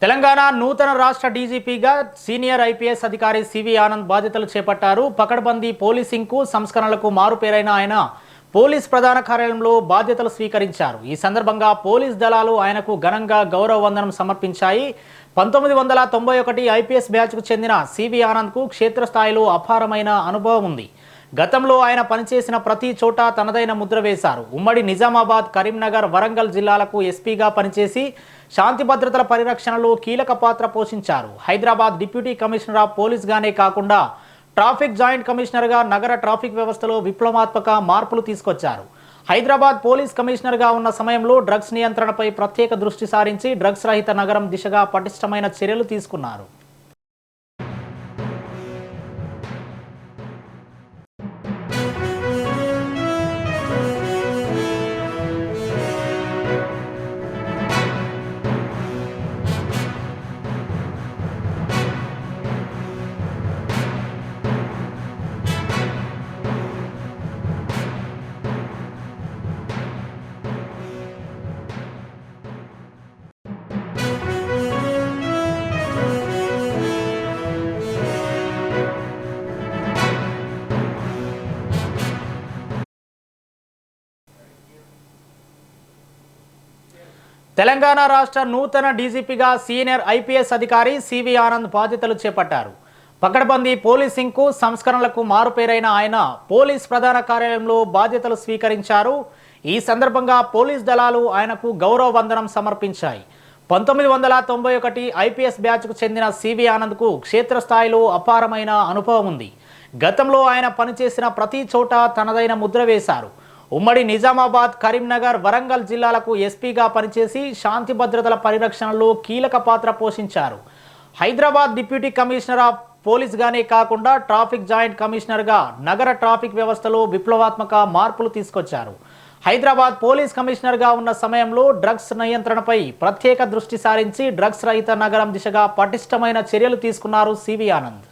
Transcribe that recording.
తెలంగాణ నూతన రాష్ట్ర డీజీపీగా senior IPS అధికారి సివి ఆనంద్ బాధ్యతలు చేపట్టారు. పకడ్బందీ పోలీసింగ్కు సంస్కరణలకు మారుపేరైన ఆయన పోలీస్ ప్రధాన కార్యాలయంలో బాధ్యతలు స్వీకరించారు. ఈ సందర్భంగా పోలీస్ దళాలు ఆయనకు ఘనంగా గౌరవ వందనం సమర్పించాయి. 1991 ఐపీఎస్ బ్యాచ్కు చెందిన సివి ఆనంద్కు క్షేత్రస్థాయిలో అపారమైన అనుభవం ఉంది. గతంలో ఆయన పనిచేసిన ప్రతి చోట తనదైన ముద్ర వేశారు. ఉమ్మడి నిజామాబాద్, కరీంనగర్, వరంగల్ జిల్లాలకు ఎస్పీగా పనిచేసి శాంతి భద్రతల పరిరక్షణలో కీలక పాత్ర పోషించారు. హైదరాబాద్ డిప్యూటీ కమిషనర్ ఆఫ్ పోలీస్గానే కాకుండా ట్రాఫిక్ జాయింట్ కమిషనర్గా నగర ట్రాఫిక్ వ్యవస్థలో విప్లవాత్మక మార్పులు తీసుకొచ్చారు. హైదరాబాద్ పోలీస్ కమిషనర్గా ఉన్న సమయంలో డ్రగ్స్ నియంత్రణపై ప్రత్యేక దృష్టి సారించి డ్రగ్స్ రహిత నగరం దిశగా పటిష్టమైన చర్యలు తీసుకున్నారు. తెలంగాణ రాష్ట్ర నూతన డీజీపీగా సీనియర్ ఐపీఎస్ అధికారి సివి ఆనంద్ బాధ్యతలు చేపట్టారు. పకడ్బందీ పోలీసింగ్కు సంస్కరణలకు మారుపేరైన ఆయన పోలీస్ ప్రధాన కార్యాలయంలో బాధ్యతలు స్వీకరించారు. ఈ సందర్భంగా పోలీస్ దళాలు ఆయనకు గౌరవ వందనం సమర్పించాయి. 1991 ఐపీఎస్ బ్యాచ్కు చెందిన సివి ఆనంద్కు క్షేత్రస్థాయిలో అపారమైన అనుభవం ఉంది. గతంలో ఆయన పనిచేసిన ప్రతి చోట తనదైన ముద్ర వేశారు. ఉమ్మడి నిజామాబాద్, కరీంనగర్, వరంగల్ జిల్లాలకు ఎస్పీగా పనిచేసి శాంతి భద్రతల పరిరక్షణలో కీలక పాత్ర పోషించారు. హైదరాబాద్ డిప్యూటీ కమిషనర్ ఆఫ్ పోలీస్గానే కాకుండా ట్రాఫిక్ జాయింట్ కమిషనర్గా నగర ట్రాఫిక్ వ్యవస్థలో విప్లవాత్మక మార్పులు తీసుకొచ్చారు. హైదరాబాద్ పోలీస్ కమిషనర్గా ఉన్న సమయంలో డ్రగ్స్ నియంత్రణపై ప్రత్యేక దృష్టి సారించి డ్రగ్స్ రహిత నగరం దిశగా పటిష్టమైన చర్యలు తీసుకున్నారు సివి ఆనంద్.